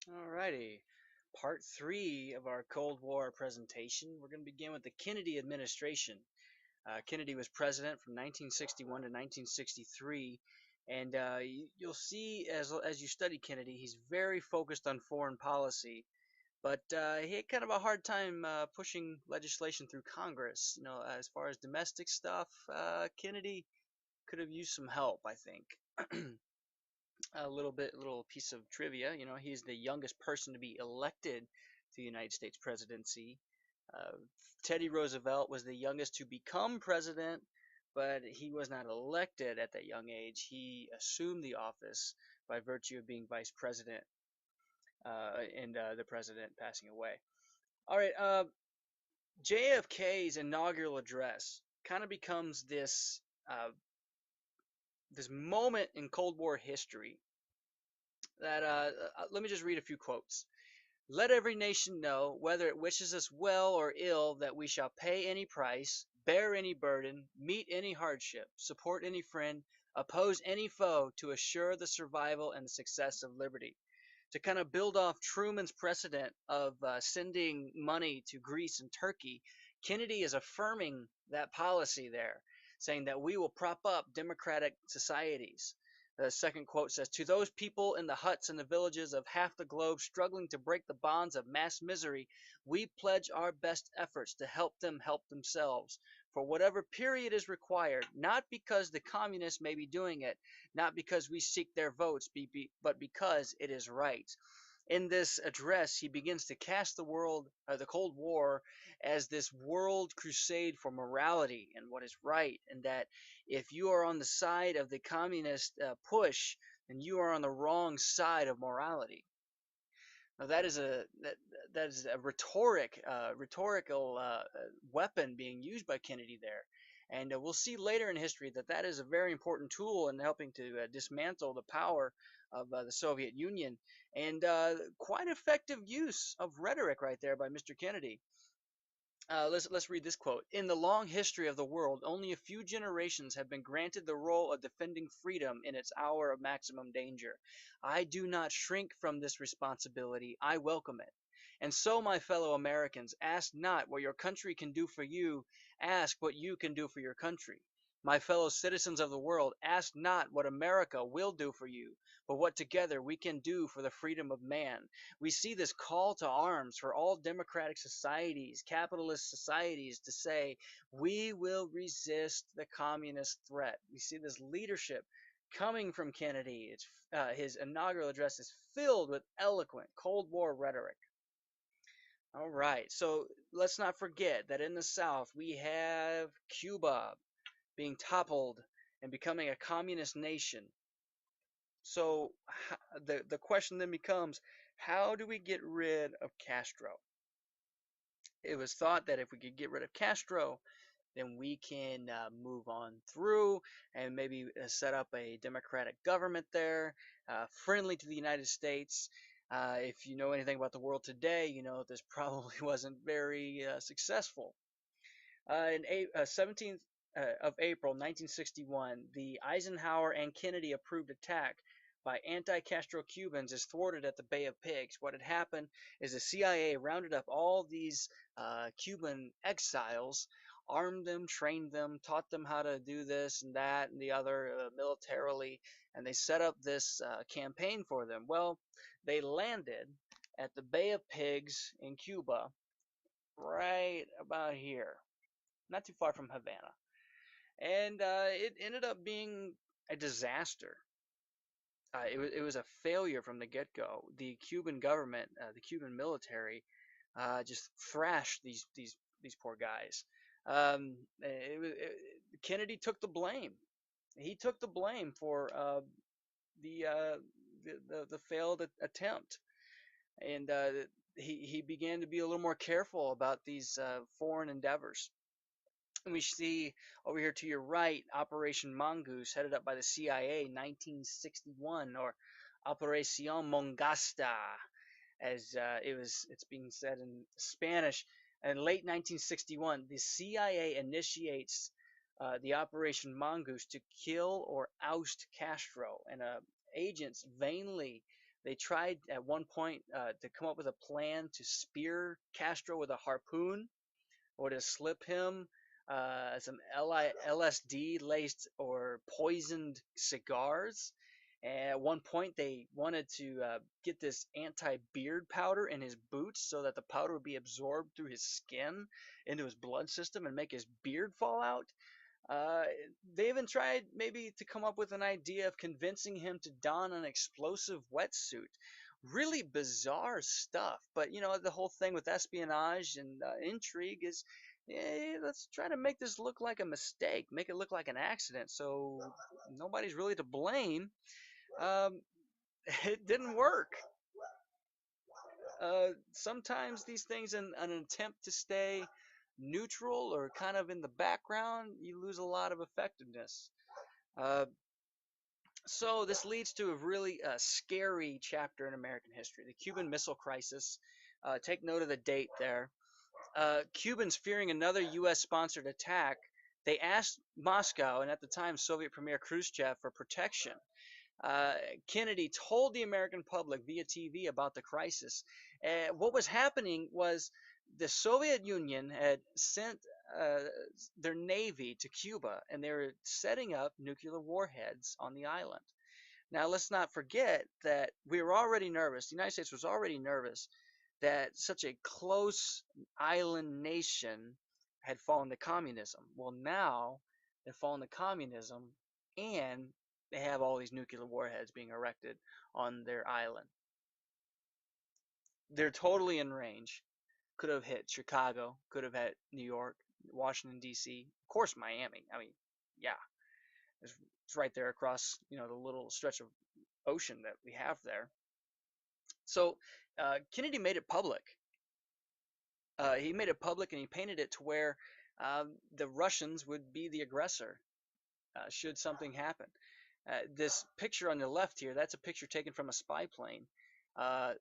Alrighty, part three of our Cold War presentation. We're going to begin with the Kennedy administration. Kennedy was president from 1961 to 1963, and you'll see as you study Kennedy, he's very focused on foreign policy, but he had kind of a hard time pushing legislation through Congress. As far as domestic stuff, Kennedy could have used some help, I think. Little piece of trivia. He's the youngest person to be elected to the United States presidency. Uh, Teddy Roosevelt was the youngest to become president, but he was not elected at that young age. He assumed the office by virtue of being vice president and the president passing away. All right, JFK's inaugural address kind of becomes this moment in Cold War history that let me just read a few quotes. Let every nation know, whether it wishes us well or ill, that we shall pay any price, bear any burden, meet any hardship, support any friend, oppose any foe, to assure the survival and the success of liberty. To kind of build off Truman's precedent of sending money to Greece and Turkey, Kennedy is affirming that policy there, saying that we will prop up democratic societies. The second quote says, to those people in the huts and the villages of half the globe struggling to break the bonds of mass misery, we pledge our best efforts to help them help themselves for whatever period is required, not because the communists may be doing it, not because we seek their votes, but because it is right. In this address, he begins to cast the Cold War, as this world crusade for morality and what is right, and that if you are on the side of the communist push, then you are on the wrong side of morality. Now that is a rhetorical weapon being used by Kennedy there, and we'll see later in history that that is a very important tool in helping to dismantle the power of the Soviet Union, and quite effective use of rhetoric right there by Mr. Kennedy. Let's read this quote. In the long history of the world, only a few generations have been granted the role of defending freedom in its hour of maximum danger. I do not shrink from this responsibility. I welcome it. And so, my fellow Americans, ask not what your country can do for you, ask what you can do for your country. My fellow citizens of the world, ask not what America will do for you, but what together we can do for the freedom of man. We see this call to arms for all democratic societies, capitalist societies, to say, we will resist the communist threat. We see this leadership coming from Kennedy. His inaugural address is filled with eloquent Cold War rhetoric. All right, so let's not forget that in the South we have Cuba being toppled and becoming a communist nation. So the question then becomes, how do we get rid of Castro? It was thought that if we could get rid of Castro, then we can move on through and maybe set up a democratic government there, friendly to the United States. If you know anything about the world today, you know this probably wasn't very successful. In 17th of April 1961, the Eisenhower and Kennedy approved attack by anti-Castro Cubans is thwarted at the Bay of Pigs. What had happened is the CIA rounded up all these Cuban exiles, armed them, trained them, taught them how to do this and that and the other militarily, and they set up this campaign for them. Well, they landed at the Bay of Pigs in Cuba, right about here, not too far from Havana. And it ended up being a disaster. It was a failure from the get go. The Cuban government, the Cuban military, just thrashed these poor guys. Kennedy took the blame. He took the blame for the, uh, the failed attempt, and he began to be a little more careful about these foreign endeavors. And we see over here to your right, Operation Mongoose, headed up by the CIA, 1961, or Operación Mongasta, as it's being said in Spanish. In late 1961, the CIA initiates the Operation Mongoose to kill or oust Castro, and agents vainly They tried at one point to come up with a plan to spear Castro with a harpoon or to slip him some LSD laced or poisoned cigars. And at one point, they wanted to get this anti beard powder in his boots so that the powder would be absorbed through his skin into his blood system and make his beard fall out. Uh, they even tried maybe to come up with an idea of convincing him to don an explosive wetsuit. Really bizarre stuff. But you know, the whole thing with espionage and intrigue is, let's try to make this look like a mistake, make it look like an accident, so nobody's really to blame. Um, it didn't work. Sometimes these things, in an attempt to stay neutral or kind of in the background, you lose a lot of effectiveness. Uh, so this leads to a really scary chapter in American history, the Cuban Missile Crisis. Take note of the date there. Cubans fearing another U.S. sponsored attack, they asked Moscow and at the time Soviet Premier Khrushchev for protection. Uh, Kennedy told the American public via TV about the crisis. What was happening was the Soviet Union had sent uh, their navy to Cuba and they were setting up nuclear warheads on the island. Now, let's not forget that we were already nervous. The United States was already nervous that such a close island nation had fallen to communism. Well, now they've fallen to communism and they have all these nuclear warheads being erected on their island. They're totally in range. Could have hit Chicago, could have hit New York, Washington, D.C., of course, Miami. I mean, yeah, it's right there across, the little stretch of ocean that we have there. So Kennedy made it public. He made it public and he painted it to where the Russians would be the aggressor should something happen. This picture on the left here, that's a picture taken from a spy plane. Uh,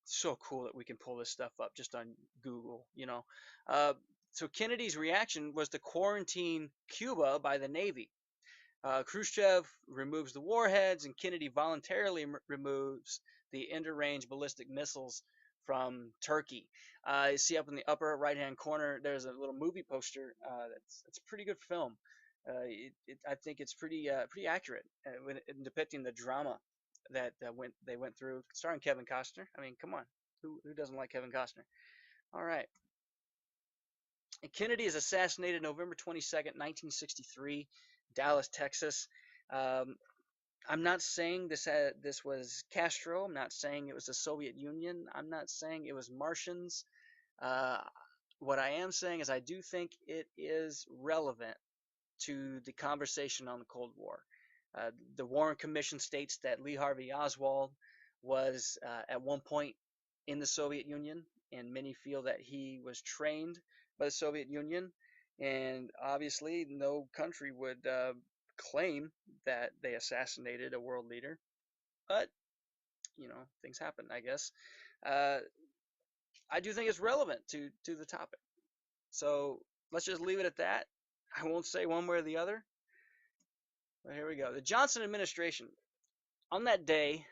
so cool that we can pull this stuff up just on Google. So Kennedy's reaction was to quarantine Cuba by the Navy. Khrushchev removes the warheads, and Kennedy voluntarily removes the inter-range ballistic missiles from Turkey. You see up in the upper right-hand corner, there's a little movie poster. It's a pretty good film. I think it's pretty accurate in depicting the drama that they went through, starring Kevin Costner. I mean, come on, who doesn't like Kevin Costner? All right. And Kennedy is assassinated November 22nd, 1963, Dallas, Texas. Um, I'm not saying this was Castro. I'm not saying it was the Soviet Union. I'm not saying it was Martians. Uh, what I am saying is I do think it is relevant to the conversation on the Cold War. The Warren Commission states that Lee Harvey Oswald was at one point in the Soviet Union, and many feel that he was trained by the Soviet Union. And obviously, no country would claim that they assassinated a world leader. But, things happen, I guess. Uh, I do think it's relevant to the topic. So let's just leave it at that. I won't say one way or the other. But here we go. The Johnson administration. On that day,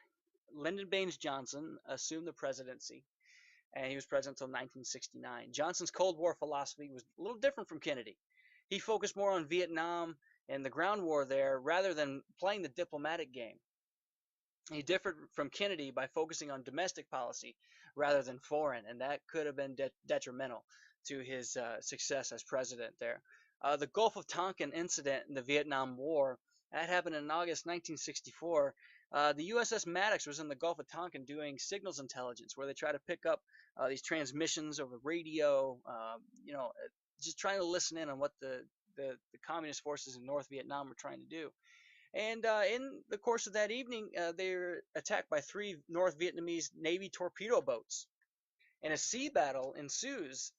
Lyndon Baines Johnson assumed the presidency, and he was president until 1969. Johnson's Cold War philosophy was a little different from Kennedy. He focused more on Vietnam and the ground war there rather than playing the diplomatic game. He differed from Kennedy by focusing on domestic policy rather than foreign, and that could have been detrimental to his success as president there. The Gulf of Tonkin incident in the Vietnam War, that happened in August 1964. The USS Maddox was in the Gulf of Tonkin doing signals intelligence, where they try to pick up these transmissions over radio, just trying to listen in on what the communist forces in North Vietnam were trying to do. And in the course of that evening, they were attacked by 3 North Vietnamese Navy torpedo boats. And a sea battle ensues.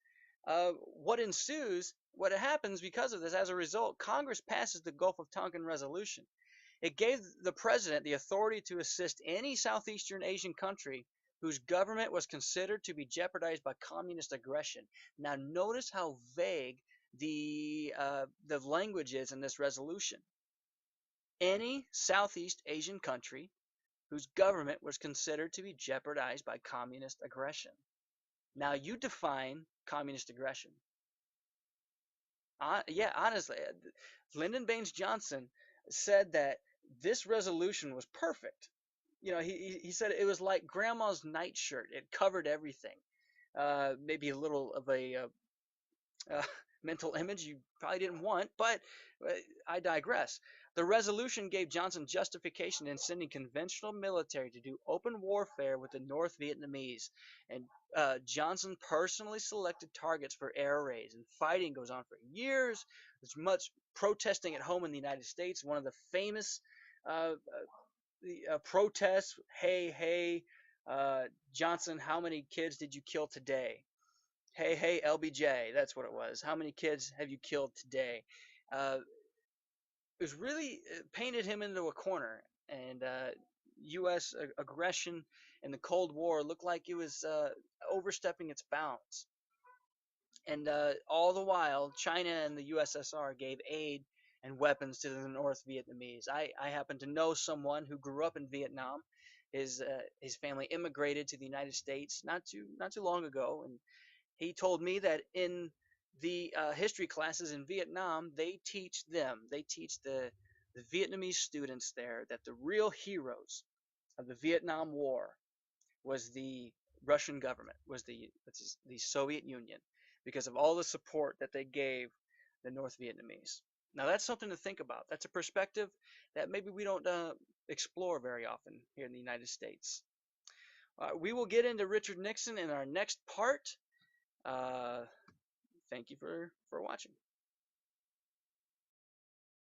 What happens because of this, as a result, Congress passes the Gulf of Tonkin Resolution. It gave the president the authority to assist any Southeastern Asian country whose government was considered to be jeopardized by communist aggression. Now, notice how vague the language is in this resolution. Any Southeast Asian country whose government was considered to be jeopardized by communist aggression. Now you define communist aggression. Yeah, honestly, Lyndon Baines Johnson said that this resolution was perfect. You know, he said it was like grandma's nightshirt. It covered everything. Maybe a little of a uh, mental image you probably didn't want, but I digress. The resolution gave Johnson justification in sending conventional military to do open warfare with the North Vietnamese, and Johnson personally selected targets for air raids, and fighting goes on for years. There's much protesting at home in the United States. One of the famous protests, hey, hey, Johnson, how many kids did you kill today? Hey, hey, LBJ, that's what it was. How many kids have you killed today? Uh, it was really painted him into a corner, and U.S. aggression in the Cold War looked like it was overstepping its bounds. And all the while, China and the USSR gave aid and weapons to the North Vietnamese. I happen to know someone who grew up in Vietnam. His family immigrated to the United States not too long ago, and he told me that in the history classes in Vietnam, they teach the Vietnamese students there that the real heroes of the Vietnam War was the Russian government, was the Soviet Union, because of all the support that they gave the North Vietnamese. Now that's something to think about. That's a perspective that maybe we don't explore very often here in the United States. We will get into Richard Nixon in our next part. Uh, Thank you for watching.